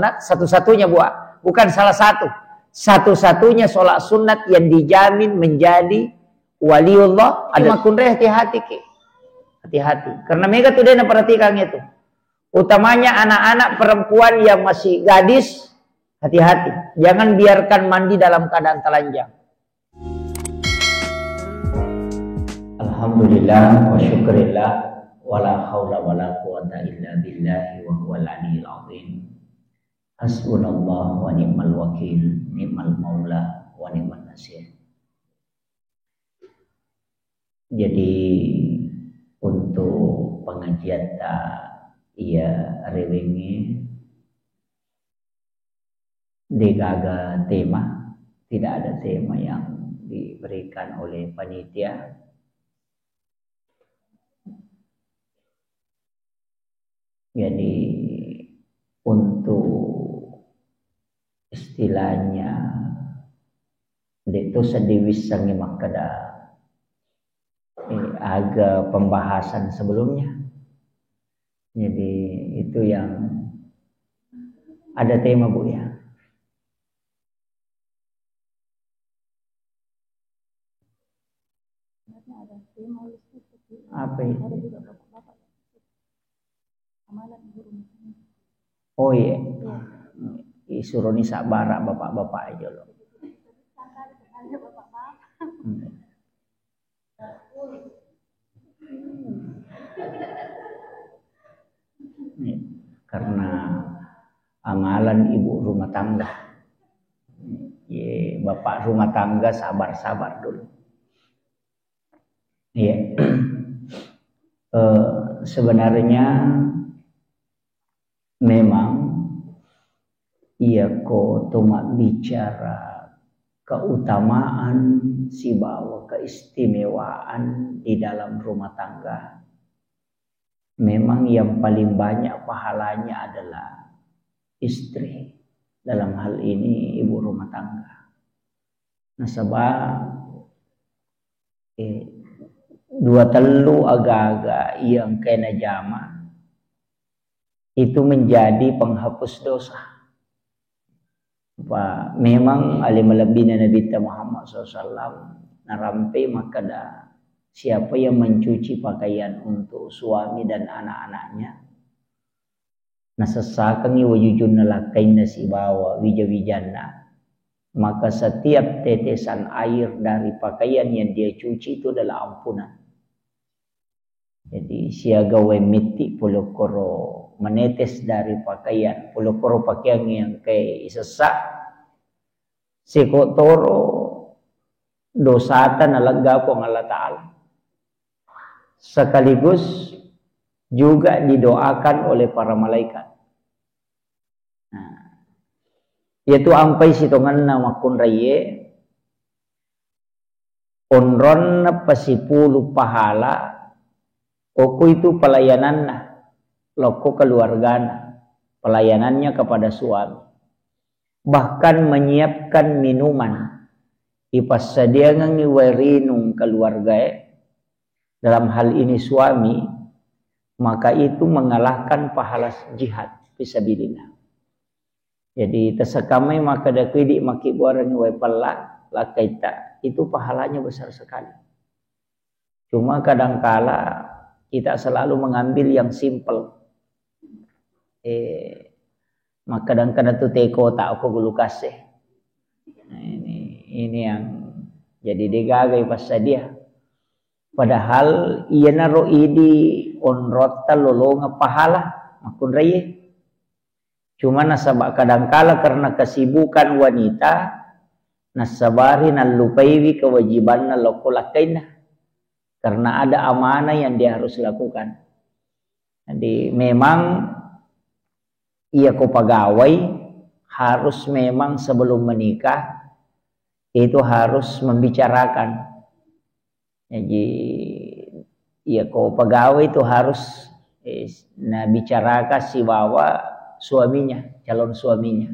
sunat, satu-satunya bukan salah satu. Satu-satunya sholat sunat yang dijamin menjadi waliullah. Ada makundre hati-hati ke. Hati-hati. Karena mereka tuh dia perhatikan itu. Utamanya anak-anak perempuan yang masih gadis, hati-hati. Jangan biarkan mandi dalam keadaan telanjang. Alhamdulillah wa syukurillah wala haula wala quwata illa billahi wa huwal aliyyil azim. Hasbunallah wa ni'mal wakil, ni'mal maula wa ni'man nasir. Jadi untuk pengajian ia rewengi digaga tema, tidak ada tema yang diberikan oleh panitia. Jadi untuk istilahnya itu sediwis sangi makada agak pembahasan sebelumnya. Jadi itu yang ada tema Bu ya. Apa itu? Oh iya. Suruh nih sabara bapak-bapak aja loh. Karena amalan ibu rumah tangga. Bapak rumah tangga sabar-sabar dulu. Iya. Sebenarnya memang ia cuma bicara keutamaan si bawa keistimewaan di dalam rumah tangga. Memang yang paling banyak pahalanya adalah istri. Dalam hal ini ibu rumah tangga. Nah sebab dua telu agak-agak yang kena jama itu menjadi penghapus dosa. Pak, memang alim lebihnya Nabi Muhammad SAW narampe maka dah siapa yang mencuci pakaian untuk suami dan anak-anaknya, nasesakangi wajujun nalakain nasi bawa wijawijana, maka setiap tetesan air dari pakaian yang dia cuci itu adalah ampunan. Jadi siaga wemiti pulokoro menetes dari pakaian, pulokoro pakaian yang kayak sesak, sekotoro dosatan alaga po Allah Ta'ala. Sekaligus juga didoakan oleh para malaikat. Nah, yaitu ampai sitongan nama kun raye onron pasipulu pahala. Oku itu pelayanannya, loko keluarganya, pelayanannya kepada suami. Bahkan menyiapkan minuman, ipas sedia ngiwerinung keluarga. Dalam hal ini suami, maka itu mengalahkan pahala jihad fisabilillah. Jadi tersekamai maka dakwidi maki buaran wepala lakaita itu pahalanya besar sekali. Cuma kadangkala kita selalu mengambil yang simple. Maka kadang-kadang tu teko tak aku gulu kasih. Nah, ini yang jadi digagai pas dia. Padahal ia naro idi onrota lolonga pahala makun raye. Cuma nasabak kadangkala karena kesibukan wanita nasabari nalupaiwi kewajiban nalokolakaina. Karena ada amanah yang dia harus lakukan. Jadi memang ia pegawai harus memang sebelum menikah itu harus membicarakan. Jadi ia pegawai itu harus bicarakan si bawa suaminya, calon suaminya.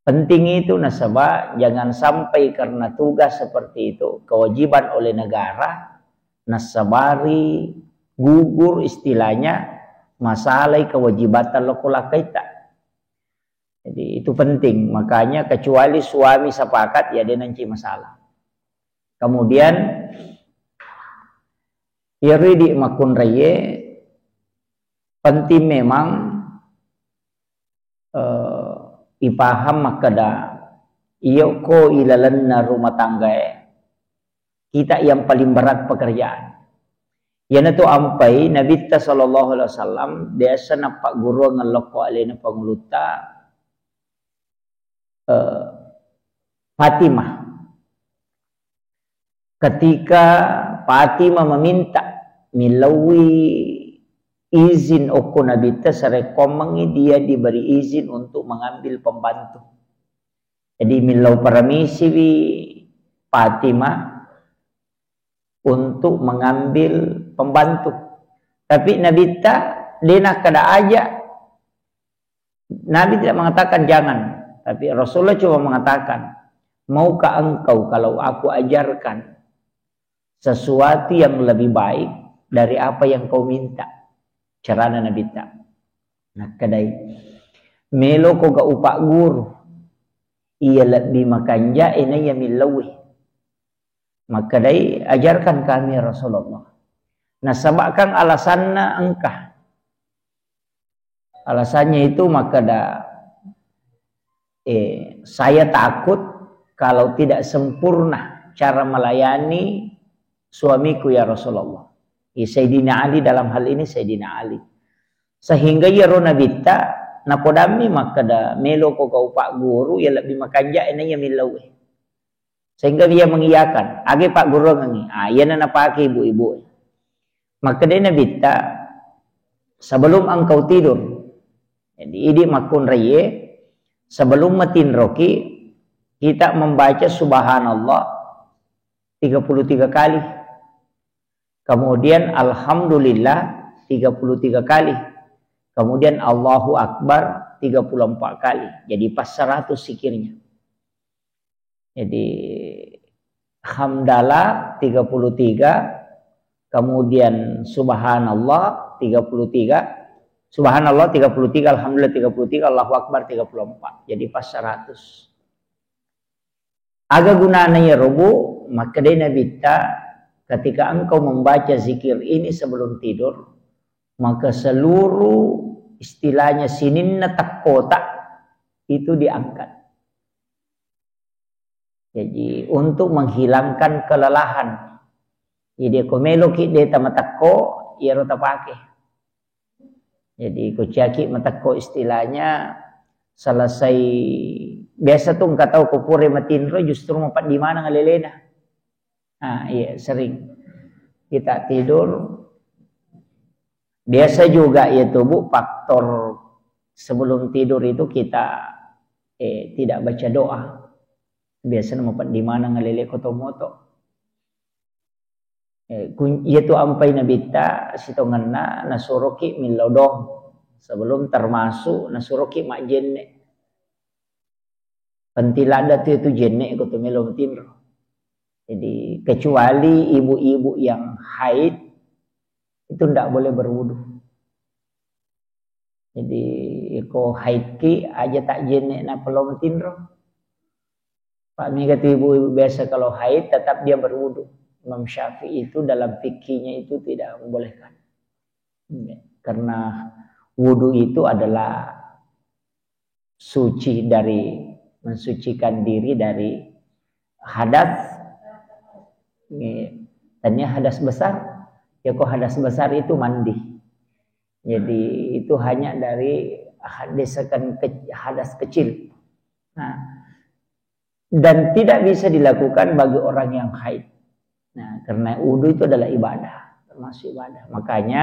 Penting itu nasabah jangan sampai karena tugas seperti itu kewajiban oleh negara nasabari gugur istilahnya masalah kewajibatan lokolakaita. Jadi itu penting, makanya kecuali suami sepakat ya dia nanti masalah. Kemudian iridi makun raye penting memang ipaham makada iyo ko ilalanna rumah tangga kita yang paling berat pekerjaan. Yana tu ampai Nabi sallallahu alaihi wasallam biasa nampak guru ngeloko alena panguluta Fatimah. Ketika Fatimah meminta milawi izin oko Nabi sarekomangi dia diberi izin untuk mengambil pembantu. Jadi milau permisi Fatimah untuk mengambil pembantu. Tapi Nabi dia nak kada aja. Nabi tidak mengatakan jangan. Tapi Rasulullah cuma mengatakan, maukah engkau kalau aku ajarkan sesuatu yang lebih baik dari apa yang kau minta? Carana Nabi tak. Nah kadai melo ko ga upak guru. Ia lebih makanja ina ya milawi. Maka dai ajarkan kami Rasulullah. Nah sabakkan alasannya engkah. Alasannya itu maka saya takut kalau tidak sempurna cara melayani suamiku ya Rasulullah. Sayyidina Ali dalam hal ini Sayyidina Ali. Sehingga ya Ronabita napodami maka melo ko kau pak guru ya lebih makanja ina ya milawi. Sehingga dia mengiyakan, age pak guru ngangi. Ya na napake ibu-ibu. Maka dia Nabita sebelum engkau tidur. Jadi ini makun raye sebelum matinroki kita membaca subhanallah 33 kali. Kemudian alhamdulillah 33 kali. Kemudian Allahu Akbar 34 kali. Jadi pas 100 zikirnya. Jadi hamdalah 33, kemudian subhanallah 33, subhanallah 33, alhamdulillah 33, Allahu Akbar 34. Jadi pas 100. Aga gunanya ya rubu, maka dia Nabi ketika engkau membaca zikir ini sebelum tidur, maka seluruh istilahnya sininna takkota itu diangkat. Jadi untuk menghilangkan kelelahan. Jadi ko melo ki de tamatako ya rota pake. Jadi ko caki matako istilahnya selesai biasa tuh enggak tahu ko pure matinro justru mempat di mana ngalelena. Nah, iya sering kita tidur biasa juga ya tubuh faktor sebelum tidur itu kita tidak baca doa. Biasanya mempat di mana ngalele kotomoto. Yaitu ampai nabita sitonganna nasuroki milodong sebelum termasuk nasuroki mak jenne. Pentilada itu jenne koto melom tinro. Jadi kecuali ibu-ibu yang haid itu tidak boleh berwudu. Jadi ko haid ki aja tak jenne na pelom tinro. Pak Migati ibu biasa kalau haid tetap dia berwudu. Imam Syafi'i itu dalam fikihnya itu tidak membolehkan. Karena wudu itu adalah suci dari mensucikan diri dari hadas. Tanya hadas besar, ya kok hadas besar itu mandi. Jadi itu hanya dari hadas kecil. Nah, dan tidak bisa dilakukan bagi orang yang haid. Nah, karena wudu itu adalah ibadah, termasuk ibadah. Makanya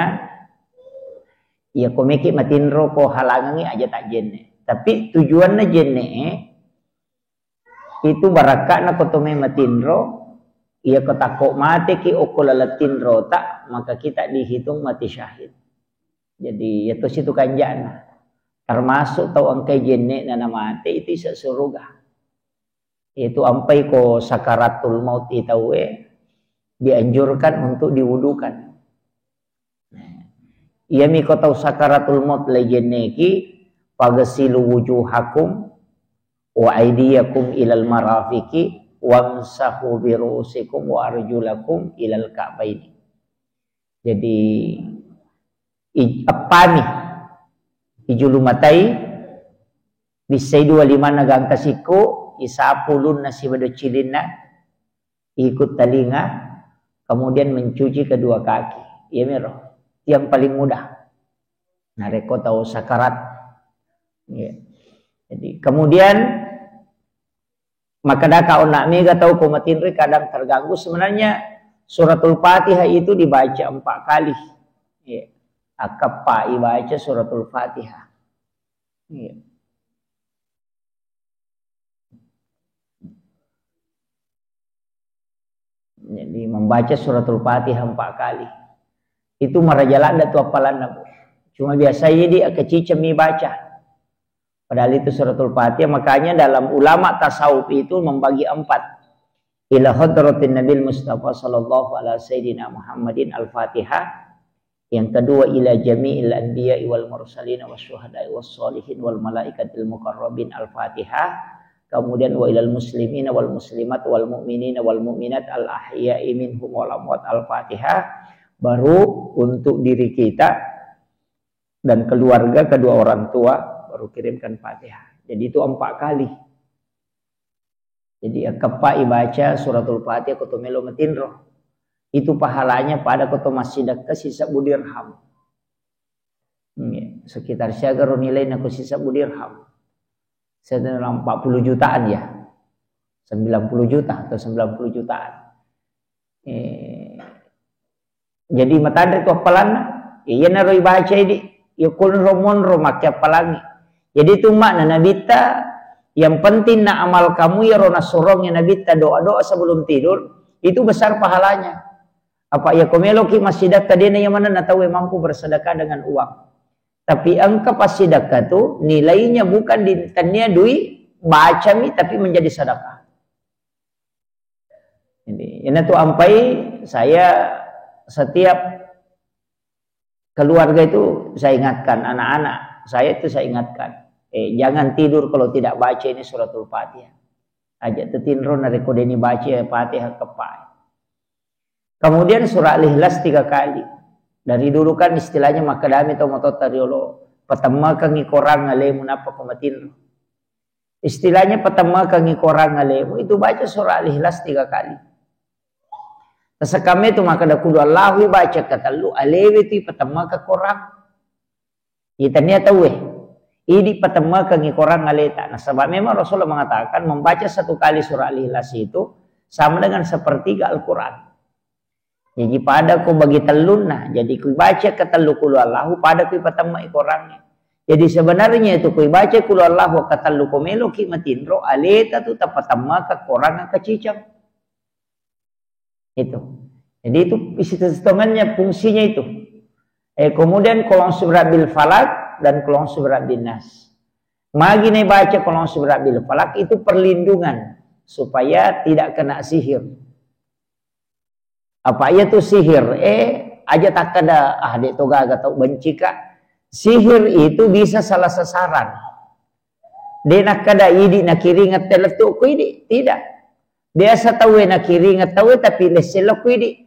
ya komeki matinro ko halangangi aja tak jenne. Tapi tujuannya jenne itu barakakna kotome matinro, ia ketako mati ki okolalatinro tak, maka kita dihitung mati syahid. Jadi itu situ kanjana. Termasuk tau angkai jenne na mati itu isa surga. Itu ampai ko sakaratul maut itawe dianjurkan untuk diwudukan. Ia mi ko tau sakaratul maut lejeneki Faghsilu wujuhakum wa aydiyakum ilal marafiqi wamsahu bi ru'usikum wa arjulakum ilal ka'baini. Jadi apani ijulumatai bisaidu walimana gangkasiko isapulun nasi bado cilina ikut telinga kemudian mencuci kedua kaki. Ya miro, yang paling mudah. Nareko tahu sakarat. Ya. Jadi kemudian maka kau nak mega tahu komatinri kadang terganggu. Sebenarnya suratul Fatihah itu dibaca 4 kali. Ya. Akapa ibaca suratul Fatihah. Ya. Jadi membaca suratul Fatihah 4 kali. Itu marajalan datu apalan. Cuma biasanya dia kecicem baca. Padahal itu suratul Fatihah. Makanya dalam ulama tasawuf itu membagi 4. Ila hadratin Nabil Mustafa sallallahu alaihi sayyidina Muhammadin al-Fatihah. Yang kedua ila jami'il anbiya'i wal mursalin wasyuhada'i wassalihin wal malaikatil muqarrabin al-Fatihah. Kemudian wa ilal muslimina wal muslimat wal mu'minina wal mu'minat al ahya'i minhum wal amwat al-Fatihah. Baru untuk diri kita dan keluarga, kedua orang tua, baru kirimkan Fatihah. Jadi itu 4 kali. Jadi kepa ibaca suratul Fatihah kutu melo metinro. Itu pahalanya pada kutu masjid ke sisa budirham. Sekitar syagaro nilai naku sisa budirham. Sedalam 40 jutaan ya. 90 juta atau 90 jutaan. Jadi matandri tu apalan. Iya naro ibaca ini. Yukul romon romak apalangi. Jadi itu makna nabita yang penting na amal kamu ya rona sorongnya nabita doa-doa sebelum tidur itu besar pahalanya. Apa ya komeloki masjidak kadena yang mana na tahu mampu bersedekah dengan uang. Tapi angka pas sedekah tu nilainya bukan di tania duit baca mi tapi menjadi sedekah. Jadi ini tu ampai saya setiap keluarga itu saya ingatkan anak-anak saya itu saya ingatkan. Jangan tidur kalau tidak baca ini suratul Fatihah. Ajak tetinro nareko deni baca Fatihah kepai. Kemudian surah Al-Ikhlas 3 kali. Dari dulu kan istilahnya makadami atau mototariolo. Pertama kangi korang ngalemu napa komatinro. Istilahnya pertama kangi korang ngalemu itu baca surah Al-Ikhlas 3 kali. Tasakame itu maka dakulu Allahu baca kata lu alewi itu pertama ke korang. Itanya tahu ini pertama kangi korang ngaleta. Nah sebab memang Rasulullah mengatakan membaca 1 kali surah Al-Ikhlas itu sama dengan sepertiga Al-Quran. Jadi pada ku bagi telun nah. Jadi ku baca ke telu kulu Allahu pada ku pertama korangnya. Jadi sebenarnya itu ku baca kulu Allahu ke telu komelo ki matinro aleta tu pertama ke korang kecicang. Itu. Jadi itu isi tetangannya fungsinya itu. Kemudian kolong surah bil falak dan kolong surah bin nas. Magi nih baca kolong surah bil falak itu perlindungan supaya tidak kena sihir. Apa ia tu sihir? Aja tak ada dek toga atau benci kak. Sihir itu bisa salah sasaran. Dia nak kada idi nak kiri ngat telef tu ku idi tidak. Biasa tahu nak kiri ngat tahu tapi leselok ku idi.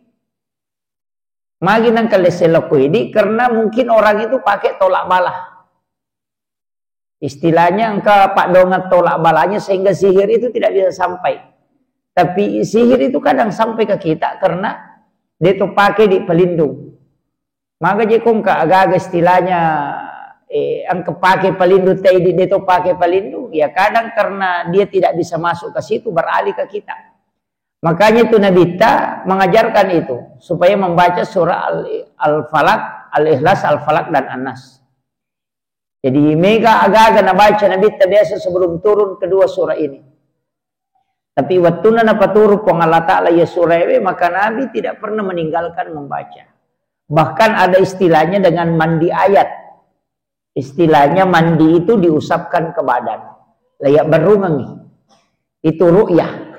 Magi nang leselok ku idi karena mungkin orang itu pakai tolak bala. Istilahnya engkau pak dongat tolak balanya sehingga sihir itu tidak bisa sampai. Tapi sihir itu kadang sampai ke kita karena dia tu pakai di pelindung. Maka jekong ka agak istilahnya angka pakai pelindung tadi dia tu pakai pelindung. Ya kadang karena dia tidak bisa masuk ke situ beralih ke kita. Makanya itu Nabi ta mengajarkan itu supaya membaca surah Al-Falaq, Al-Ikhlas, Al-Falaq dan An-Nas. Jadi mega agak-agak nabaca Nabi ta biasa sebelum turun kedua surah ini. Tapi waktu nana paturu Allah Ta'ala ya surah maka Nabi tidak pernah meninggalkan membaca. Bahkan ada istilahnya dengan mandi ayat. Istilahnya mandi itu diusapkan ke badan. Layak berungangi. Itu ru'yah.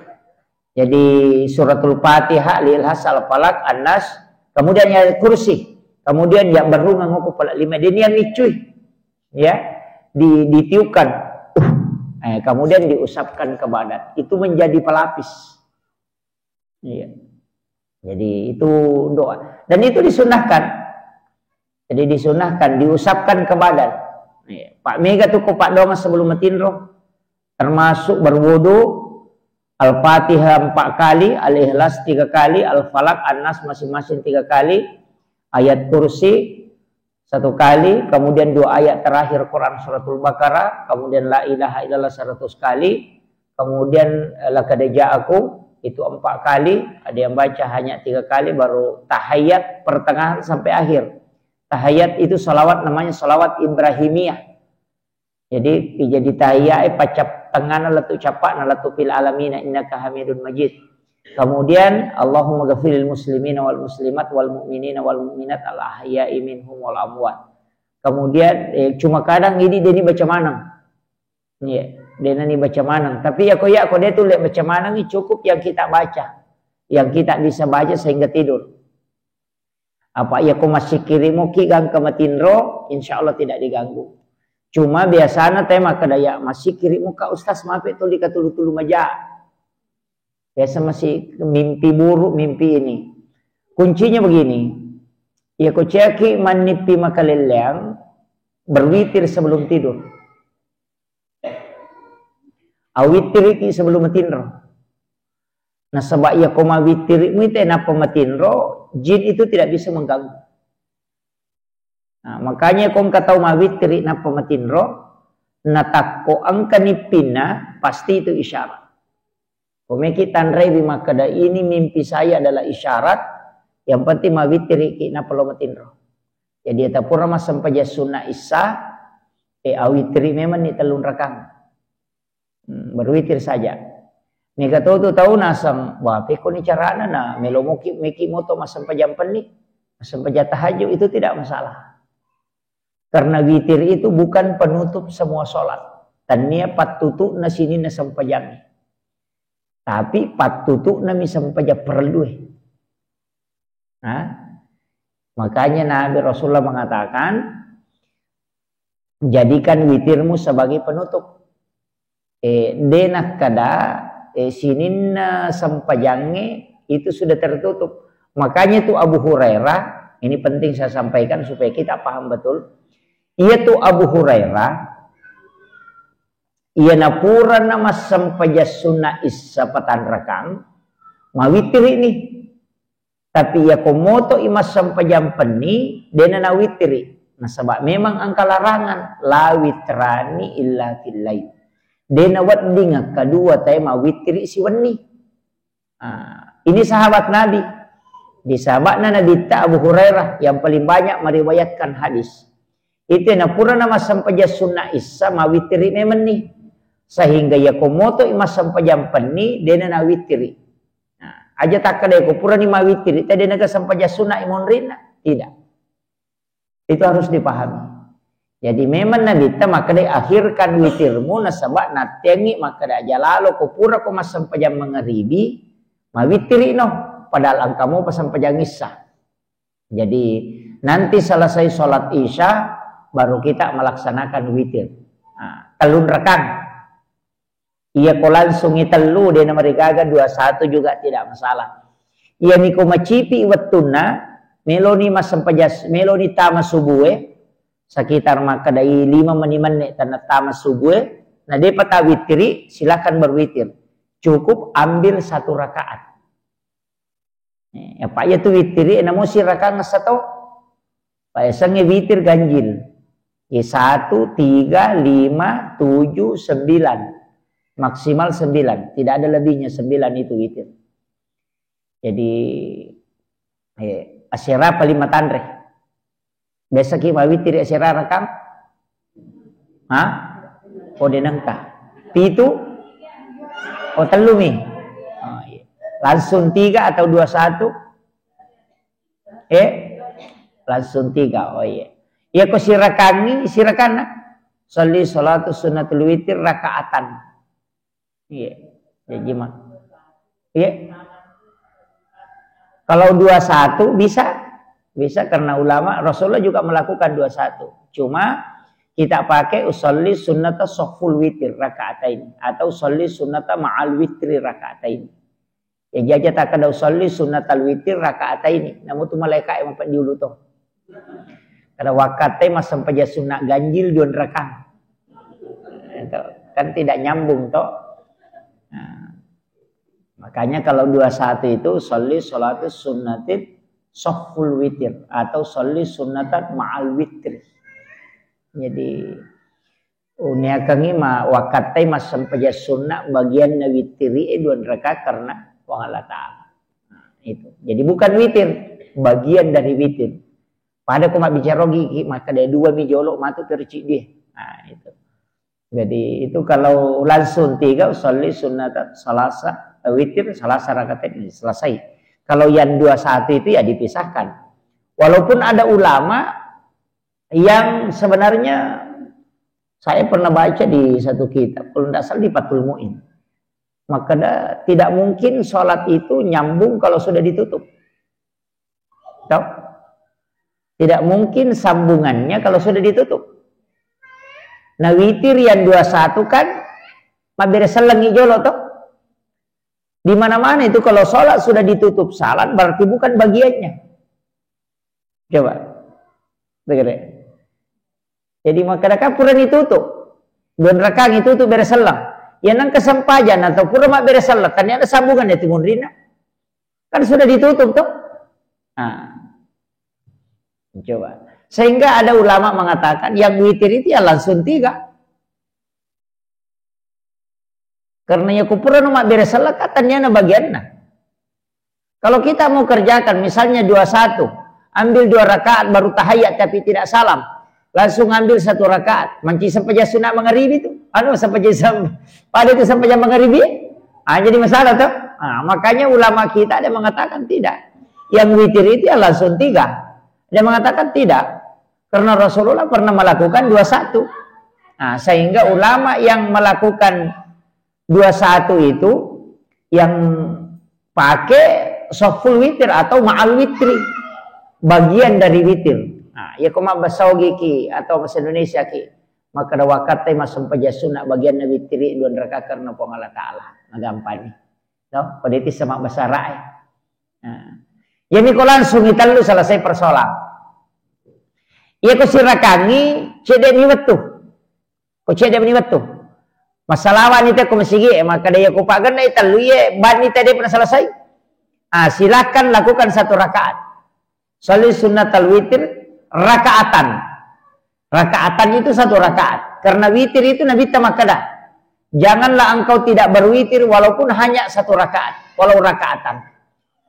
Jadi suratul Fatihah, Al-Ikhlas, Al-Falaq, An-Nas. Kemudian yang kursi. Kemudian yang berungang kepala 5. Dia yang nicuy. Ya. ditiupkan, kemudian diusapkan ke badan. Itu menjadi pelapis. Iya. Jadi itu doa. Dan itu disunahkan. Jadi disunahkan, diusapkan ke badan. Iya. Pak Mega tuh kok Pak Donga sebelum metinro, termasuk berwudu, Al-Fatihah 4 kali, Al-Ikhlas 3 kali, Al-Falaq, An-Nas masing-masing 3 kali, ayat kursi 1 kali, kemudian 2 ayat terakhir Quran suratul Baqarah, kemudian la ilaha illallah 100 kali, kemudian laqad ja'akum itu 4 kali, ada yang baca hanya 3 kali, baru tahiyat pertengahan sampai akhir. Tahiyat itu salawat, namanya salawat Ibrahimiyah. Jadi tahiyat pacap tengah latu capak latu fil alamin innaka hamidun majid. Kemudian Allahumma ghafiril muslimina wal muslimat wal mu'minina wal mu'minat al ahya'i minhum wal amwat. Kemudian cuma kadang ini dia ni baca manang. Ya, dia ni baca manang. Tapi ya kok dia tu baca manang ni cukup yang kita baca. Yang kita bisa baca sehingga tidur. Apa ya kok masih kirimu ki gang ke matinro, insyaallah tidak diganggu. Cuma biasanya tema kedaya masih kirim muka ustaz maaf itu dikatulu-tulu maja. Biasa masih mimpi buruk mimpi ini. Kuncinya begini. Ya koceki manipi makaleleang berwitir sebelum tidur. Awitiriki sebelum matinro. Nah sebab ya koma witirimu itu napa matinro, jin itu tidak bisa mengganggu. Nah, makanya kong katau mawitri na pematinro natako ang kanipina pasti itu isyarat. Komeki tanrei bima kada ini mimpi saya adalah isyarat. Yang penting mawitri ki na palomatinro. Jadi eta pura mas sampaja sunna isa awitri memang ni telun rakang. Berwitir saja. Mega tahu nasam wah peko ni carana na melomoki meki moto mas sampaja penni, mas sampaja tahajud itu tidak masalah. Karena witir itu bukan penutup semua sholat. Dan dia patutu na sini na sampajami. Tapi patutu na mi sampaja perlu. Makanya Nabi Rasulullah mengatakan, jadikan witirmu sebagai penutup. Denak kada sinin na sampajange itu sudah tertutup. Makanya itu Abu Hurairah, ini penting saya sampaikan supaya kita paham betul. Ia tu Abu Hurairah, ia napura nama sampaja sunnah isa patan rakang, mawitir ini. Tapi ia komoto imas sampajam peni, dena na witiri. Nah sebab memang angka larangan, la witrani illa fillai. Dena wat dinga kedua tay mawitiri si wani. Ini sahabat Nabi. Di sahabatna Nabi Abu Hurairah yang paling banyak meriwayatkan hadis. Itu na pura nama sampaja sunnah isa mawitiri memang nih. Sehingga ya komoto imas sampajam peni dena na witiri. Nah, aja tak kada ko pura ni mawitiri tadi naga sampaja sunnah imonrina. Tidak. Itu harus dipahami. Jadi memang Nabi ta maka akhirkan witirmu na sabak na tengi maka da jalalo ko pura ko mas sampajam mengeribi mawitiri no padahal angkamu pas sampajang isa. Jadi nanti selesai sholat isya baru kita melaksanakan witir. Telun rekang. Ia ko langsung itelu dia nama regaga 21 juga tidak masalah. Ia niko macipi wettuna meloni mas sampajas meloni tama subuhe sekitar maka dari 5 menit tanah tama subuhe. Nah dia pata witiri silakan berwitir. Cukup ambil 1 rakaat. Ya pak ya tu witiri namun si rakaat satu. Pak esangnya witir ganjil. 1, 3, 5, 7, 9. Maksimal 9. Tidak ada lebihnya 9 itu witir. Jadi asyara paling matandre. Biasa kita witir asyara rakam. O denangka. Pitu. O telumi. Langsung 3 atau 21. Langsung 3. Oh iya. Ya ko sirakani salli salatu sunnatul witir rakaatan. Iya. Jadi mah. Iya. Kalau 21 bisa karena ulama Rasulullah juga melakukan 21. Cuma kita pakai usolli sunnata sofful witir rakaatain atau usolli sunnata ma'al witri rakaatain. Ya jaja tak kada usolli sunnatal witir rakaatain. Namun tu malaikat yang mampat diulu tu. Kada wakatnya mas sampai sunnah ganjil 2 rakaat. Kan tidak nyambung toh. Nah, makanya kalau 21 itu sholli sholatu sunnatin sofful witir atau sholli sunnatan ma'al witri. Jadi unia kangi ma wakatai mas sampai sunnah bagian na witri 2 rakaat karena Allah Ta'ala. Nah, itu. Jadi bukan witir, bagian dari witir. Pada aku mak bicara gigi maka ada 2 mijolok matu tercik dia. Nah, itu. Jadi itu kalau langsung 3 usolli sunnatan salasa witir salasa rakaat ini selesai. Kalau yang 21 itu ya dipisahkan. Walaupun ada ulama yang sebenarnya saya pernah baca di satu kitab, kalau tidak salah di Fathul Mu'in. Maka tidak mungkin sholat itu nyambung kalau sudah ditutup. Tahu? Tidak mungkin sambungannya kalau sudah ditutup. Nah witir yang 21 kan mabere selengi jolo toh. Di mana-mana itu kalau sholat sudah ditutup salat berarti bukan bagiannya. Coba. Begini. Jadi maka kapuran ditutup. 2 rakaat itu bere selang. Ya nang kesempajan atau pura mak bere selang kan ada sambungan ya timun rina. Kan sudah ditutup toh. Nah. Coba. Sehingga ada ulama mengatakan yang witir itu ya langsung 3. Karena ya kupura mak beres salat katanya na bagianna. Kalau kita mau kerjakan misalnya 21, ambil 2 rakaat baru tahiyat tapi tidak salam. Langsung ambil 1 rakaat. Manci sampai jam sunat maghribi itu. Sampai jam pada itu sampai jam maghribi. Jadi masalah tuh. Makanya ulama kita ada mengatakan tidak. Yang witir itu ya langsung 3. Dia mengatakan tidak. Karena Rasulullah pernah melakukan 21. Nah, sehingga ulama yang melakukan 21 itu yang pakai sofful witir atau ma'al witri. Bagian dari witir. Nah, ya koma basaugi ki atau bahasa Indonesia ki. Maka ada wakatnya masuk pajasuna bagian dari witri 2 rakaat karena Allah Ta'ala. Nah, gampang nih. No? Pada itu sama bahasa ra'i. Nah. Jadi kalau langsung kita lu selesai persoalan. Ia ko sirakangi cedek ni wetu. Ko cedek ni wetu. Masalah wanita ko masigi maka dia ko pagan na italu ye ban ni tadi pernah selesai. Silakan lakukan 1 rakaat. Sholli sunnatal witir rakaatan. Rakaatan itu 1 rakaat. Karena witir itu Nabi tamakada. Janganlah engkau tidak berwitir walaupun hanya 1 rakaat, walau rakaatan.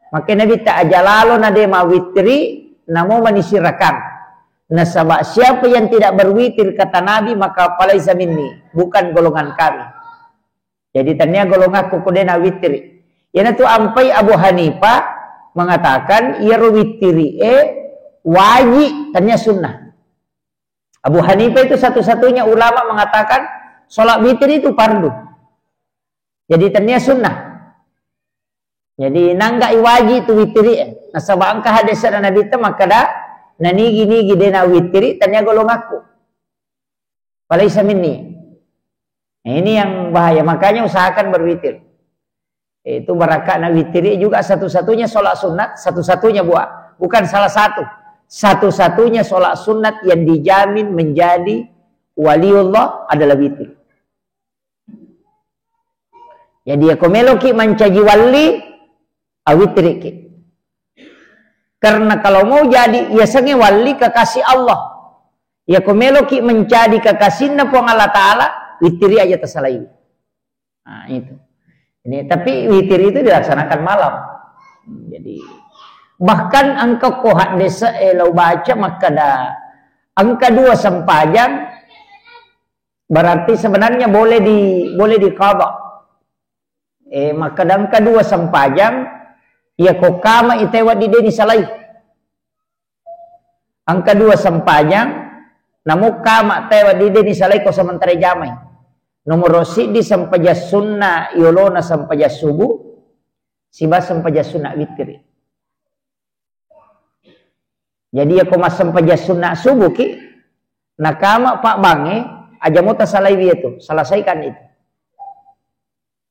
Maka Nabi ta'ajalalu nadema witri namo manisirakan. Nah sabak siapa yang tidak berwitir kata Nabi maka falaisa minni, bukan golongan kami. Jadi tanya golonganku kudena witri. Yana tu ampai Abu Hanifah mengatakan ia witri wajib tanya sunnah. Abu Hanifah itu satu-satunya ulama mengatakan sholat witri itu fardu. Jadi tanya sunnah. Jadi nangga wajib itu witri. Nah sabak angka hadis dan Nabi itu maka dah nani gini dena witri tanya golonganku. Falaisa minni. Nah, ini yang bahaya. Makanya usahakan berwitir. Itu barakat na witri juga satu-satunya sholat sunat, satu-satunya bukan salah satu. Satu-satunya sholat sunat yang dijamin menjadi waliullah adalah witir. Jadi aku meloki mencaji wali awitri ki. Karena kalau mau jadi ya sange wali kekasih Allah. Ya kumeloki menjadi kekasihna puang Allah Ta'ala. Witiri aja tersalai. Nah itu. Ini, tapi witir itu dilaksanakan malam. Jadi bahkan angka kohat desa elau baca maka dah angka 2 sempajang berarti sebenarnya boleh diqadha. Maka angka 2 sempajang ya kokama itewat di deni salai. Angka 2 sempajang namu kama tewat di deni salai ko sementara jamai. Nomor rosidi sampaja sunna yolona sampaja subuh siba sampaja sunna witri. Jadi ya ko mas sampaja sunna subuh ki nakama Pak Bange aja mau tasalai itu, selesaikan itu.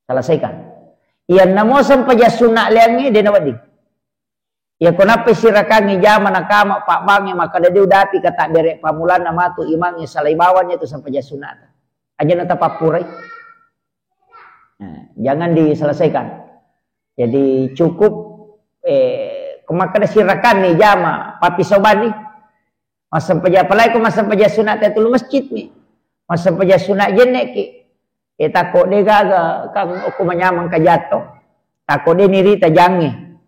Selesaikan. Ia namo sampai sunat liangi dia nawadi. Ya kenapa sirakangi jama nakama Pak Bange maka dia udah api kata derek pamulan nama tu imangi salai bawanya itu sampai sunat. Aja nata papurai. Nah, jangan diselesaikan. Jadi cukup maka ada sirakan nih jama papi sobani. Masa paja apalagi ko masa paja sunat itu lu masjid nih. Masa paja sunat jenek ki. Takut dia gaga kang aku menyamang kajato. Takut dia nirita jange.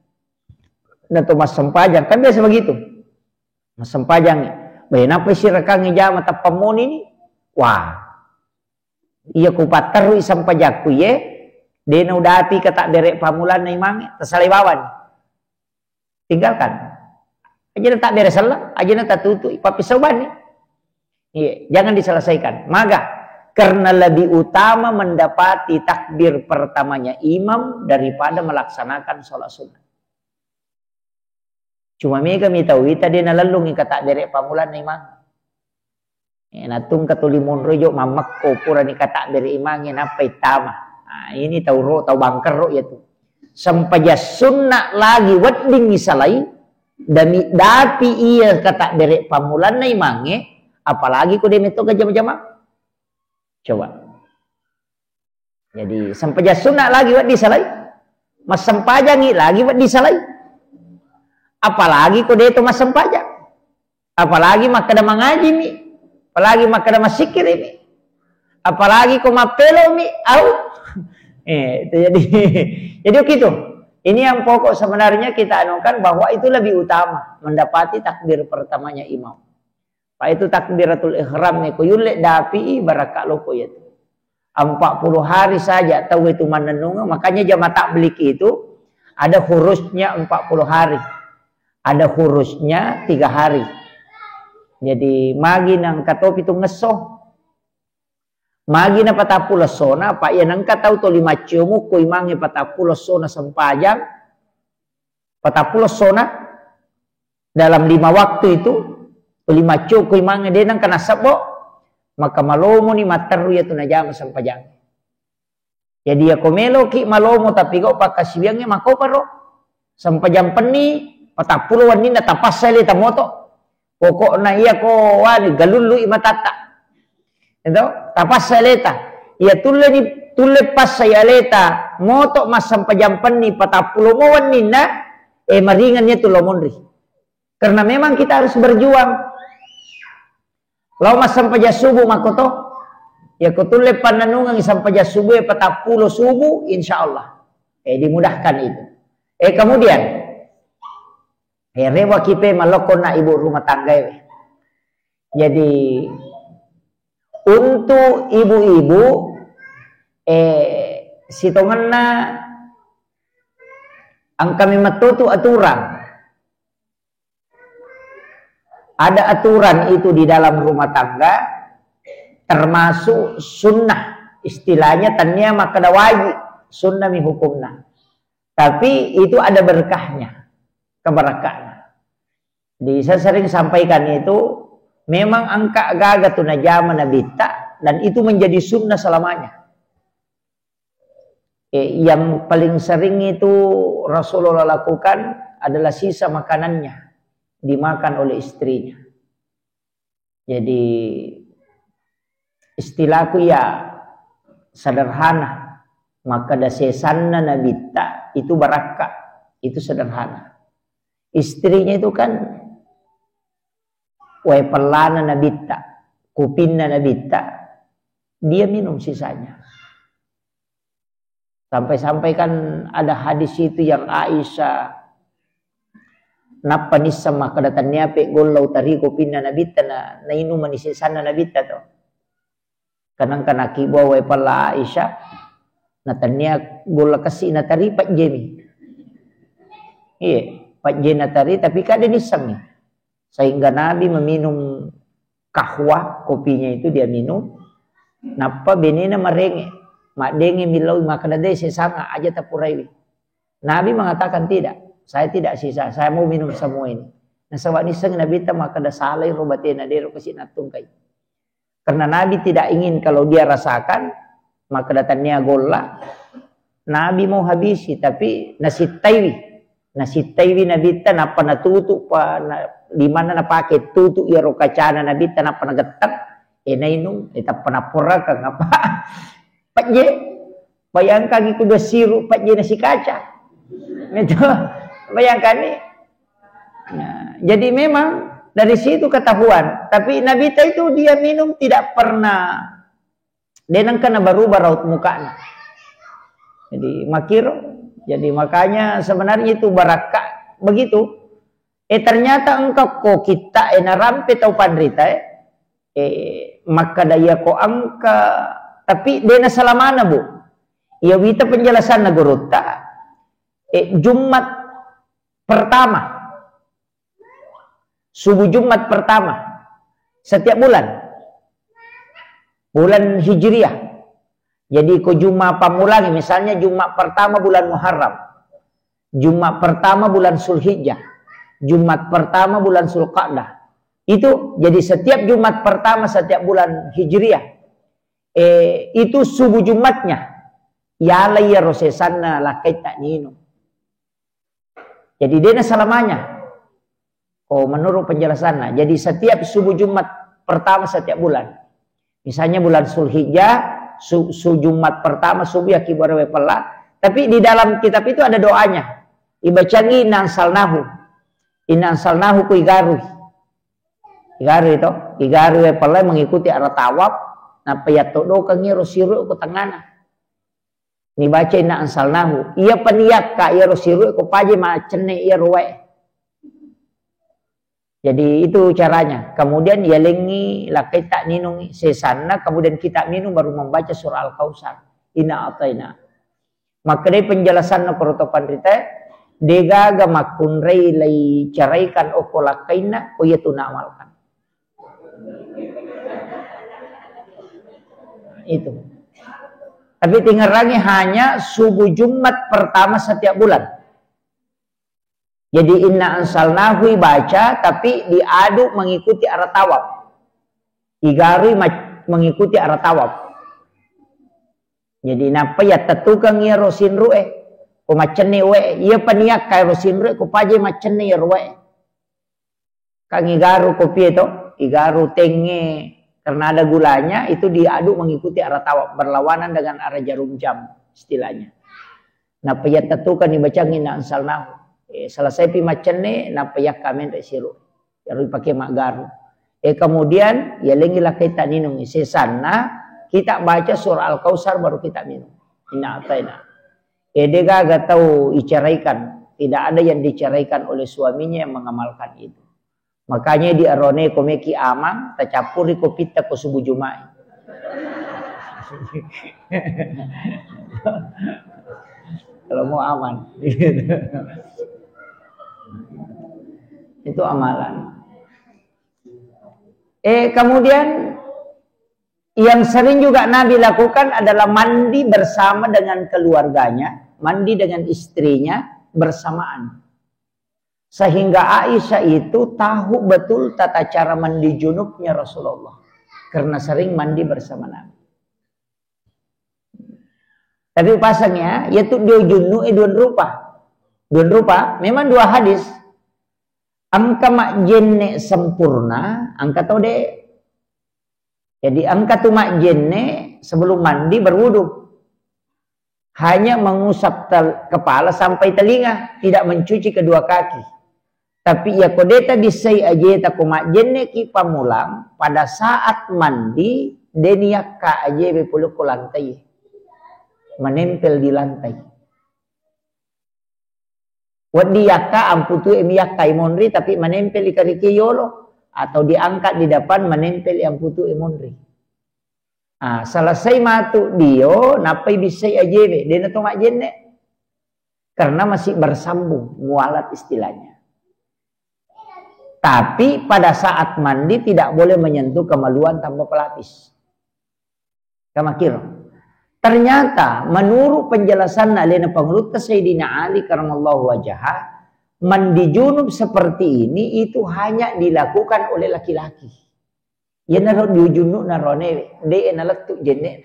Dan tu mas sempajang kan biasa begitu. Mas sempajang. Bayan apa sirakan jama tapamon ini? Wah. Iya ku pateru isam pajaku ye. Dia udah api kata derek pamulan na imang tersalai bawan. Tinggalkan. Aja tak beres salah, aja tak tutup. Papi soban nih. Iya, jangan diselesaikan. Maka karena lebih utama mendapati takbir pertamanya imam daripada melaksanakan sholat sunnah. Cuma mereka tahu tadi nalalungi kata derek pamulan na imang. Natung katulimun rojo mamak ko pura ni kata derek imangnya napai tama. Nah, ini tahu bangker ro ya tuh. Sampai sunnah lagi wedding misalai. Dami dapi iya kata derek pamulan na imange apalagi ko demito ka jama-jama. Coba. Jadi sampai sunnah lagi wat disalai. Mas sempajangi lagi wat disalai. Apalagi ko deto mas sempajang. Apalagi makada mengaji mi. Apalagi makada masikir mi. Apalagi ko mapelo mi au. Itu jadi gitu. Ini yang pokok sebenarnya kita anukan bahwa itu lebih utama mendapati takbir pertamanya imam. Pak itu takbiratul ihram nih kuyulek dapi barakak loko ya. 40 hari saja tahu itu manenunga makanya jama takblik itu ada hurusnya 40 hari. Ada hurusnya 3 hari. Jadi magi nang katop itu ngesoh. Magi na patapulo sona, pak yan ang kataw to 5 tiyumo, kuy mangi patapulo sona sempajang, patapulo sona, dalam 5 waktu itu, 5 tiyo kuy mangi din ang kanasabo, maka malomo ni mataru ya to na jama sempajang. Jadi ya komelo ki malomo tapi ko pakasibiyangnya mako paro, sempajang peni, patapulo wanin na tapas sa lita moto, pokok na iya ko wani galulu imatata. Itu tapas saleta ya tulle pas saya leta moto mas sampai jam peni patapulo mowan nina maringannya tu lomonri karena memang kita harus berjuang lau mas sampai jam subuh makoto ya kutulle pananungan sampai jam subuh patapulo subuh insyaallah dimudahkan itu kemudian rewa kipe malokon na ibu rumah tangga jadi untuk ibu-ibu sitonganna ang kami matutu aturan. Ada aturan itu di dalam rumah tangga termasuk sunnah. Istilahnya tanya makada wajib sunnah mi hukumna. Tapi itu ada berkahnya, keberkahannya. Saya sering sampaikan itu memang angka gaga tu najama nabita dan itu menjadi sunnah selamanya. Yang paling sering itu Rasulullah lakukan adalah sisa makanannya dimakan oleh istrinya. Jadi istilahku ya sederhana, maka dasesanna nabita itu barakah, itu sederhana. Istrinya itu kan pelana nabita, kupinna nabita, dia minum sisanya. Sampai-sampai kan ada hadis itu yang Aisyah napanis sama kedatannya pe gollau tari kupinna nabita na inuman sisana nabita to. Kanang kanaki bawa pala Aisyah natanya gola kasih natari pak jemi. Iya, pak jena tari tapi kada nisang nih. Sehingga Nabi meminum kahwa, kopinya itu dia minum. Napa benena marenge, mak denge milau makadade sesanga aja tapurai. Nabi mengatakan tidak, saya tidak sisa, saya mau minum semua ini. Nah sawak nisang Nabi ta makada salai robatena dero kasih natung kai. Karena Nabi tidak ingin kalau dia rasakan, maka datangnya gola. Nabi mau habisi, tapi nasi taiwi Nabi tanapa na tutu pa di mana na pakai tutu ya rokacana Nabi tanapa na getak enainung eta panapora ka ngapa patje bayangkan iku do siru patje nasi kaca itu bayangkan nih. Nah, jadi memang dari situ ketahuan, tapi Nabi itu dia minum tidak pernah denang kana berubah raut mukanya. Jadi makiro. Jadi makanya sebenarnya itu barakah begitu. Ternyata engkau kok kita narampe tau pandrita maka daya ko angka tapi dena salamana bu. Ya wita penjelasan nagurutta Jumat pertama. Subuh Jumat pertama setiap bulan. Bulan Hijriah. Jadi ko Jumat pamulangi, misalnya Jumat pertama bulan Muharram, Jumat pertama bulan Zulhijjah, Jumat pertama bulan Zulqa'dah. Itu jadi setiap Jumat pertama setiap bulan Hijriah. Itu subuh Jumatnya. Ya la ya rosesanna lakai tak nino. Jadi dia selamanya. Oh menurut penjelasannya. Jadi setiap subuh Jumat pertama setiap bulan. Misalnya bulan Zulhijjah, Jumat pertama subuh ya kibarwe pala, tapi di dalam kitab itu ada doanya. Ibacangi inna ansalnahu ku igaru itu igaru pala mengikuti arah tawaf na payatodo kangi rosiru ku tangana. Ni baca inna ansalnahu ia paniak ka ia rosiru ku paje ma cenne ia ruwe. Jadi itu caranya. Kemudian ya lengi lakai tak ninungi sesana. Kemudian kita minum baru membaca surah Al-Kautsar. Inna ataina. Maka dari penjelasan perotopan rita. Degaga makunrei lai caraikan okolakaina. O yaitu amalkan. Itu. Tapi tinggal lagi hanya subuh Jumat pertama setiap bulan. Jadi inna ansalnahu baca tapi diadu mengikuti arah tawaf. Igari mengikuti arah tawaf. Jadi napa ya tetukang ya rosin ru'e. Ko macene we ia paniak kay rosin ru'e ko paje macene ya ru'e. Kang igaru ko pieto, igaru tenge karena ada gulanya itu diadu mengikuti arah tawaf berlawanan dengan arah jarum jam istilahnya. Napa ya tetukang dibaca inna ansalnahu. Selesai pimacene napayak kamen resiru yaru pakai magaru kemudian ya lengi lakai tak minum sesana kita baca surah Al-Kautsar baru kita minum inna ataina dega gak tahu diceraikan tidak ada yang diceraikan oleh suaminya yang mengamalkan itu makanya di arone komeki amang tercampur di kopita ko subuh Jumat kalau mau aman itu amalan. Kemudian yang sering juga Nabi lakukan adalah mandi bersama dengan keluarganya, mandi dengan istrinya bersamaan. Sehingga Aisyah itu tahu betul tata cara mandi junubnya Rasulullah karena sering mandi bersama Nabi. Tapi pasangnya yaitu dia junub dua rupa. Dua rupa, memang dua hadis. Angka mak jenne sempurna, angka tau deh. Jadi angka tu mak jenne sebelum mandi berwudu. Hanya mengusap kepala sampai telinga, tidak mencuci kedua kaki. Tapi ya kodeta disai aja tak mak jenne ki pamulang pada saat mandi deniak ka aja bepuluh ke lantai. Menempel di lantai. Wadi yaka amputu emiyaka imonri tapi menempel di kariki yolo atau diangkat di depan menempel amputu imonri. Selesai matu dio napai bisa ajebe dia nato mak jenne karena masih bersambung mualat istilahnya. Tapi pada saat mandi tidak boleh menyentuh kemaluan tanpa pelapis. Kamakir. Ternyata menurut penjelasan alena pengelut Sayyidina Ali karamallahu wajhah, mandi junub seperti ini itu hanya dilakukan oleh laki-laki. Ya naro diujunu narone de nalektu jenne.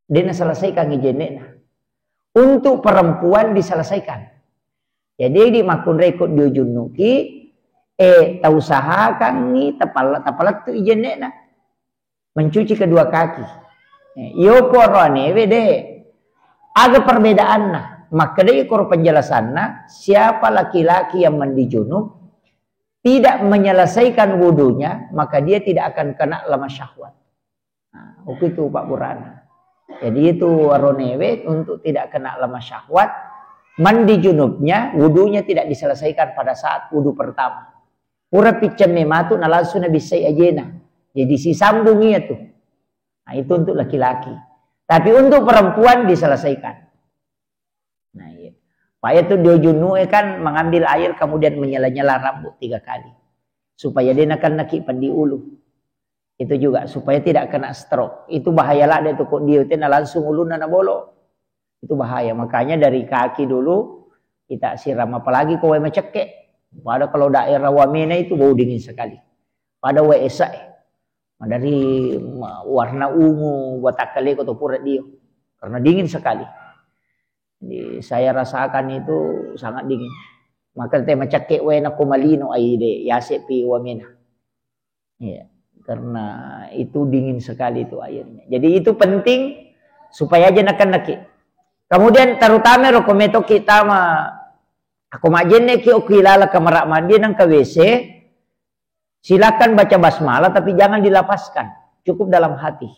Dia selesaikan jenne. Untuk perempuan diselesaikan. Jadi di makun rekod diujunuki tausahakan ni tapalat tu jenne mencuci kedua kaki. Yo porone wede. Ada perbedaan nah. Maka dari penjelasannya, siapa laki-laki yang mandi junub tidak menyelesaikan wudunya, maka dia tidak akan kena lama syahwat. Nah, itu Pak Burana. Jadi itu ronewe untuk tidak kena lama syahwat, mandi junubnya, wudunya tidak diselesaikan pada saat wudu pertama. Ura picam mematu na langsung bisa ajena. Jadi si sambungnya tuh. Nah, itu untuk laki-laki. Tapi untuk perempuan diselesaikan. Nah, iya. Pak itu diujunu kan mengambil air kemudian menyela-nyela rambut 3 kali. Supaya dia akan nakik pandi ulu. Itu juga supaya tidak kena stroke. Itu bahaya lah dia tuh kok dia itu langsung ulu na bolo. Itu bahaya. Makanya dari kaki dulu kita siram, apalagi kowe macekek. Pada kalau daerah Wamena itu bau dingin sekali. Pada WSA dari warna ungu buat takale atau pura dia karena dingin sekali. Jadi saya rasakan itu sangat dingin. Maka tema cakek wena kumalino aide yasepi Wamena. Iya, karena itu dingin sekali itu airnya. Jadi itu penting supaya aja nakan-naki. Kemudian terutama rokometo kita aku majenne ki okilala kamarak mandi nang ke WC. Silakan baca basmalah tapi jangan dilapaskan. Cukup dalam hati.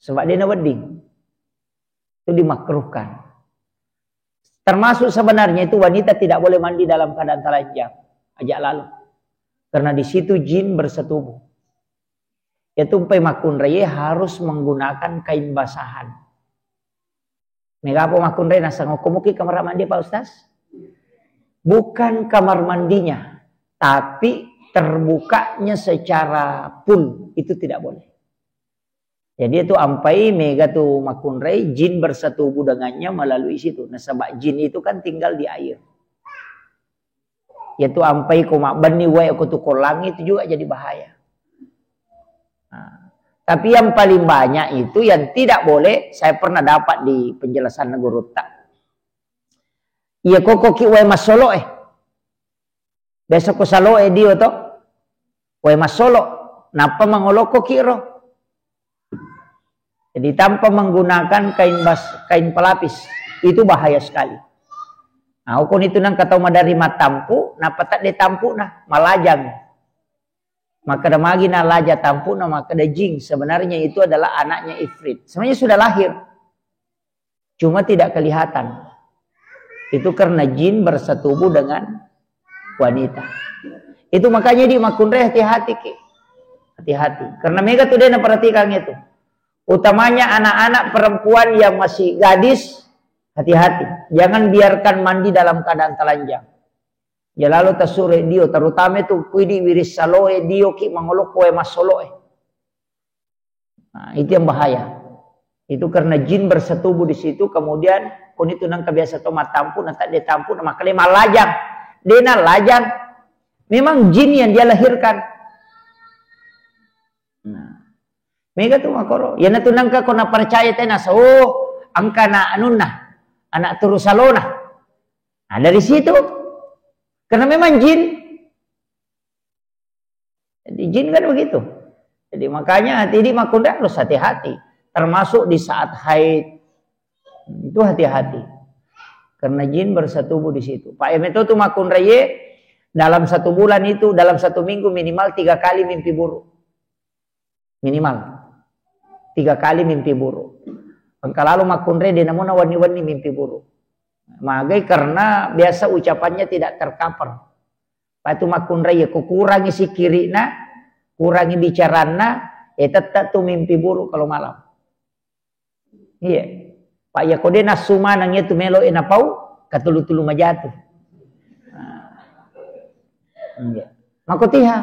Sebab dia wedding. Itu dimakruhkan. Termasuk sebenarnya itu wanita tidak boleh mandi dalam keadaan telanjang. Ajak lalu. Karena di situ jin bersetubuh. Itu pemakun raya harus menggunakan kain basahan. Megapo makun raya nasa ngokomuki kamar mandi Pak Ustaz? Bukan kamar mandinya. Tapi terbukanya secara full. Itu tidak boleh. Jadi itu ampai mega tuh makunrei jin bersetubuh dengannya melalui situ. Nah sebab jin itu kan tinggal di air. Yaitu ampai koma bani wae aku tuh kolang itu juga jadi bahaya. Nah, tapi yang paling banyak itu yang tidak boleh saya pernah dapat di penjelasan Nagurutta. Iya koko ki wae masolo Besok ko salo dio to. Wae masolo. Napa mangoloko kiro? Jadi tanpa menggunakan kain pelapis itu bahaya sekali. Nah, ukun itu nang kata madari matampu, napa tak ditampu nah malajang. Maka damagi na laja tampu na maka da jing. Sebenarnya itu adalah anaknya Ifrit. Sebenarnya sudah lahir. Cuma tidak kelihatan. Itu karena jin bersetubuh dengan wanita. Itu makanya di makunre hati-hati ke. Hati-hati. Karena mereka tuh dia perhatikan itu. Utamanya anak-anak perempuan yang masih gadis, hati-hati. Jangan biarkan mandi dalam keadaan telanjang. Ya lalu tasure dio, terutama itu kuidi wiris saloe dio ki mangolok koe masoloe. Nah, itu yang bahaya. Itu karena jin bersetubuh di situ, kemudian kun itu nang kebiasa to matampu, nanti dia tampu, maka dia malajang. Dia lajang. Memang jin yang dia lahirkan. Nah. Mega tu makoro. Ya na tunang ka ko na percaya tayo na angka na anun na. Anak turusalona. Nah dari situ. Karena memang jin. Jadi jin kan begitu. Jadi makanya hati di makunda harus hati-hati. Termasuk di saat haid. Itu hati-hati. Karena jin bersetubuh di situ. Pak Emeto tu makun reye. Dalam 1 bulan itu, dalam 1 minggu minimal 3 kali mimpi buruk. Minimal. 3 kali mimpi buruk. Kalau makunre dia namuna wani-wani mimpi buruk. Magai karena biasa ucapannya tidak tercover. Patu makunre ya kurangi si kirina, kurangi bicarana, tetap tuh mimpi buruk kalau malam. Iya. Pak ya kode nasuma nangnya tu melo enapau katulu-tulu majatuh. Iya. Makotiha.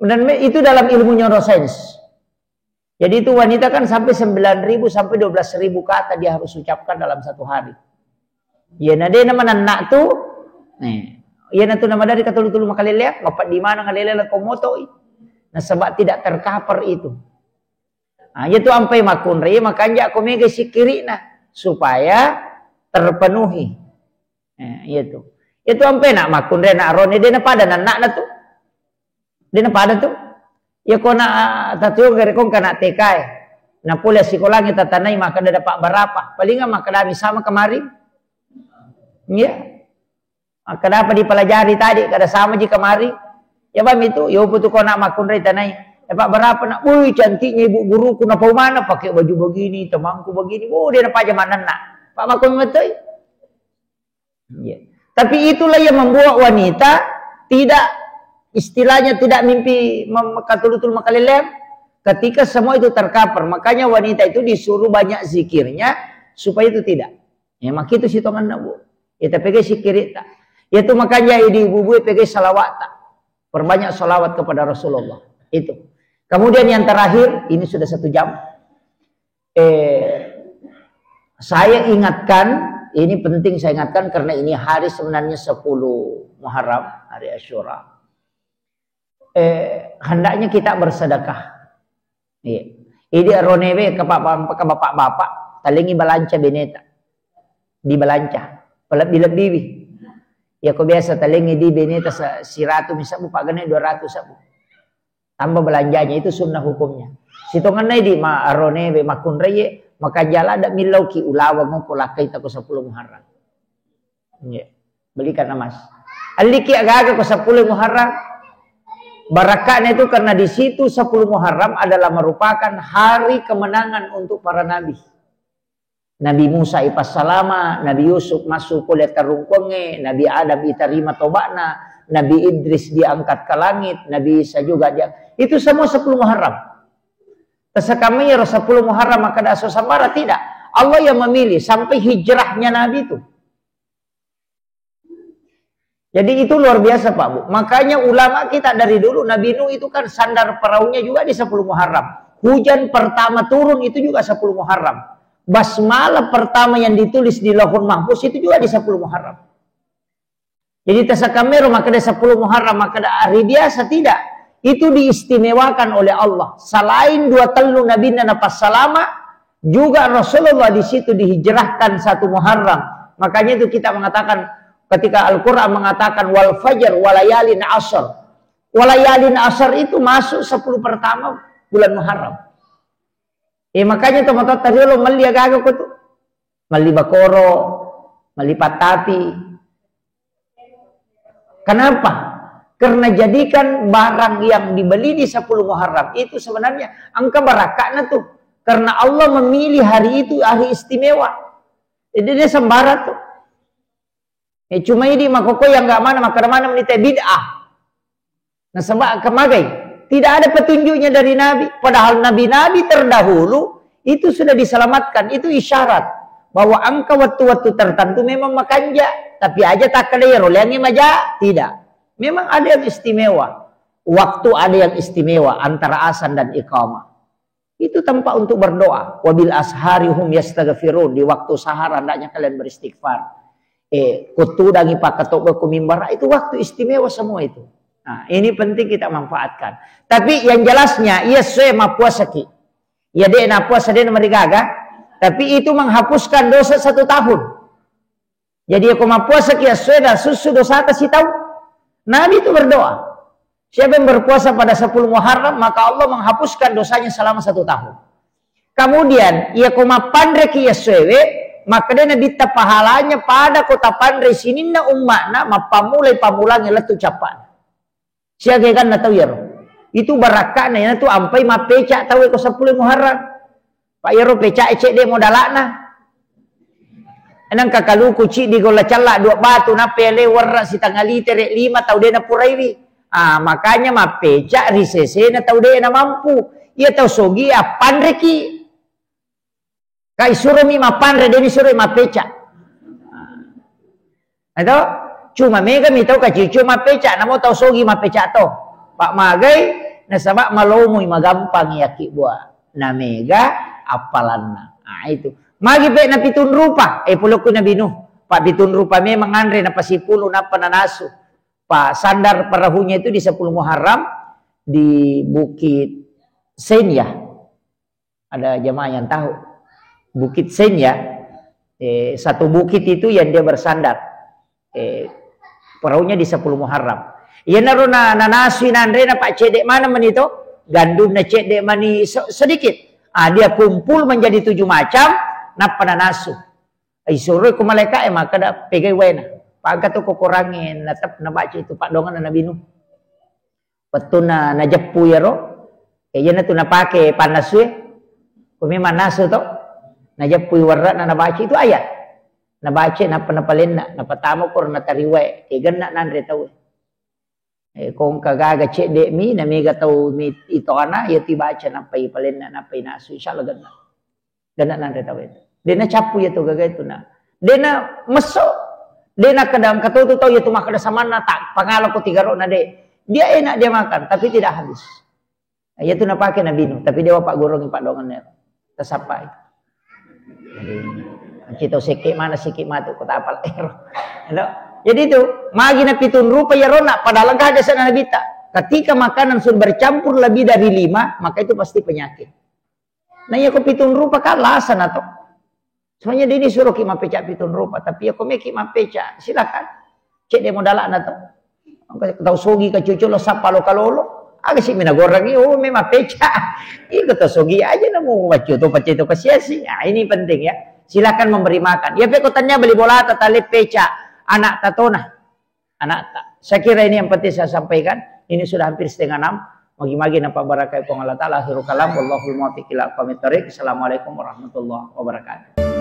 Dan itu dalam ilmu neuroscience. Jadi itu wanita kan sampai 9.000 sampai 12.000 kata dia harus ucapkan dalam 1 hari. Ya nade nama anak tuh, nih Iya na nama dari katulu-tulu makalilea, mapat di mana ngalilea komoto. Nah sebab tidak tercover itu. Nah, itu ampai makunri makanya aku mega sikiri na supaya terpenuhi. Itu. Itu ampai nak makunri nak rone dia na pada nak na tu. Dia na pada tu. Ya kona tatu gare kon kana tekai. Na pula sikolangi tatanai maka ada dapat berapa? Paling maka dami sama kemarin. Ya. Maka dapat dipelajari tadi kada sama ji kemari. Ya bam itu, yo putu kona makunri tanai. Pak berapa nak? Wih cantiknya ibu guruku napa mana pakai baju begini, temanku begini. Oh dia napa zaman nak. Pak makun betul. Ya. Tapi itulah yang membuat wanita tidak istilahnya tidak mimpi katulutul makalilem ketika semua itu tercover. Makanya wanita itu disuruh banyak zikirnya supaya itu tidak. Ya mak itu sitongan bu. Ya tapi zikir tak. Itu makanya ibu-ibu pergi salawat tak. Perbanyak salawat kepada Rasulullah. Itu. Kemudian yang terakhir, ini sudah 1 jam. Saya ingatkan, ini penting saya ingatkan karena ini hari sebenarnya 10 Muharram, hari Asyura. Hendaknya kita bersedekah. Ini ronewe ke bapak-bapak, talingi balanca beneta. Di balanca, pelak-bilak bibi. Ya kau biasa talingi di beneta 100 misalnya pak gane 200 sabu. Tambah belanjanya itu sunnah hukumnya. Sitongan di ma arone be makun reye maka jala ada milau ki ulawa mo polakai ta ko 10 Muharram. Ya. Belikan emas. Aliki aga-aga ko 10 Muharram. Barakahnya itu karena di situ 10 Muharram adalah merupakan hari kemenangan untuk para nabi. Nabi Musa ipas salama, Nabi Yusuf masuk kulit karungkonge, Nabi Adam iterima tobakna, Nabi Idris diangkat ke langit, Nabi Isa juga dia. Itu semua 10 Muharram. Tersekami ya 10 Muharram maka ada sambara tidak. Allah yang memilih sampai hijrahnya Nabi itu. Jadi itu luar biasa Pak Bu. Makanya ulama kita dari dulu Nabi Nuh itu kan sandar perahunya juga di 10 Muharram. Hujan pertama turun itu juga 10 Muharram. Basmalah pertama yang ditulis di Lauhul Mahfuz itu juga di 10 Muharram. Jadi tasakameru maka ada 10 Muharram maka ada hari biasa tidak. Itu diistimewakan oleh Allah. Selain 2 telu Nabi Napas Salama, juga Rasulullah di situ dihijrahkan 1 Muharram. Makanya itu kita mengatakan ketika Al-Quran mengatakan wal fajr walayalin asr. Walayalin asr itu masuk 10 pertama bulan Muharram. Makanya teman-teman tadi lo meli agak tuh. Meli bakoro, meli patapi. Kenapa? Karena jadikan barang yang dibeli di 10 Muharram itu sebenarnya angka barakahnya tuh. Karena Allah memilih hari itu hari istimewa. Jadi dia sembara tuh. Cuma ini makoko yang gak mana menita bid'ah. Nah sebab kemagai. Tidak ada petunjuknya dari Nabi. Padahal Nabi-Nabi terdahulu itu sudah diselamatkan. Itu isyarat bahwa angka waktu-waktu tertentu memang makanja. Tapi aja tak ada yang roleannya maja. Tidak. Memang ada yang istimewa. Waktu ada yang istimewa antara azan dan iqamah. Itu tempat untuk berdoa. Wabil asharihum yastaghfirun. Di waktu sahar hendaknya kalian beristighfar. Kutudangi paketok kumimbar. Itu waktu istimewa semua itu. Nah, ini penting kita manfaatkan. Tapi yang jelasnya, iya sesuai ma puasa ki. Ya dek na puasa dia mereka tapi itu menghapuskan dosa 1 tahun. Jadi aku ma puasa ki sesuai dan susu dosa kasih tahu. Nabi itu berdoa. Siapa yang berpuasa pada 10 Muharram maka Allah menghapuskan dosanya selama 1 tahun. Kemudian ia koma pandre ki sesuai maka dia nabita pahalanya pada kota pandre sini na umakna mapamulai pamulangi letu capan. Siapa kan tahu ya itu barakahnya itu ampai ma pecak tahu ko 10 Muharram. Pak Yaro pecak ecek de modalakna. Enang kakalu kuci di gola calak 2 batu na pele warra si tangali terek 5 tahu de na puraiwi. Makanya ma pecak risese na tahu de na mampu. Ia tahu sogi apan reki. Kai suruh mi ma pandre de ni suruh ma pecak. Itu cuma mega mi tahu kaci cuma pecak namo tahu sogi ma pecak to. Pak magai na sabak malomui magampang yaki buah. Na mega apalanna. Itu. Magi pe na pitun rupa. Pulok ko na Nuh. Pak pitun rupa memang andre na pasipulo na pananaso. Pak sandar perahunya itu di 10 Muharram di Bukit Senya. Ada jamaah yang tahu Bukit Senya, satu bukit itu yang dia bersandar. Perahunya di 10 Muharram. Ya naruna nanaswi nandrena Pak cedek mana menito? Gandum na cedek mani sedikit. Dia kumpul menjadi 7 macam napa nanasu. Suruh ku malaikat maka da pegai wena. Paga tu ko kurangin natap na baca itu Pak dongan na binu. Petuna na jepu ya ro. Ya na tu na pake panas we. Kumi manasu to. Na jepu warna na baca itu ayat. Na baca na panapalena na patamo ko na tariwe. Ganna nandre tahu. Kung kagaga cedek mi na mega tahu mi ito ana ya ti baca na pai palena na pai nasu insyaallah ganna. Ganna nandre tahu itu. Dia na capu ya tu gaga itu na. Dia na mesok. Dia nak kadang kata tu tahu ya tu makan sama na tak pangalo ko 3 ro na de. Dia enak dia makan tapi tidak habis. Ya tu na pakai na binu tapi dia Pak gorong Pak dongan ya. Tersapai. Jadi kita sikit mana sikit matu ko tak apal ero. Jadi itu magi na pitun rupa ya rona padahal enggak ada sana bita. Ketika makanan sudah bercampur lebih dari 5 maka itu pasti penyakit. Nah ya ko pitun rupa kalah sana toh. Sebenarnya dia disuruh kima pecah pitun rupa, tapi ya kome kima pecah, silakan. Cek dia modal anak tu. Tahu sogi ke cucu lo sapa lo kalolo, agak sih mina goreng oh memang pecah. Itu tahu sogi aja namu baca tu itu kesiasi. Nah, ini penting ya. Silakan memberi makan. Ya pekotannya beli bola tatali pecah anak tatona. Anak tak. Saya kira ini yang penting saya sampaikan. Ini sudah hampir 5:30. Magi-magi napa barakah Allah Taala akhirul kalam wallahul muwaffiq ila aqwamit thoriq. Assalamualaikum warahmatullahi wabarakatuh.